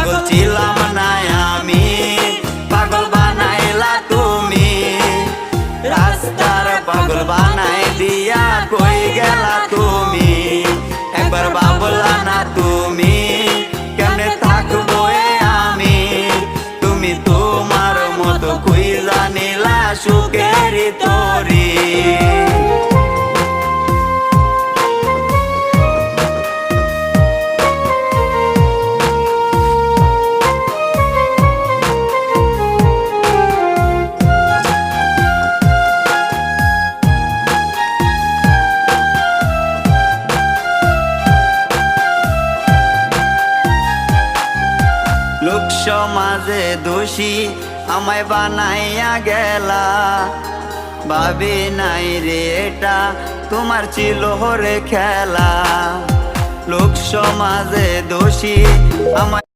পাগল ছিলাম না আমি, পাগল বানাইলা তুমি। রাস্তার পাগল বানাই দিয়া কই গেলা তুমি। একবার ভাবলা না তুমি কেমনে থাকবো আমি। তুমি তোমার মতো খুঁজা নিলা সুখের তরি। লোক সমাজে দোষী আমায় বানাইয়া গেলা। ভাবি নাই রে এটা তোমার ছিল রে খেলা। লোক সমাজে দোষী আমায়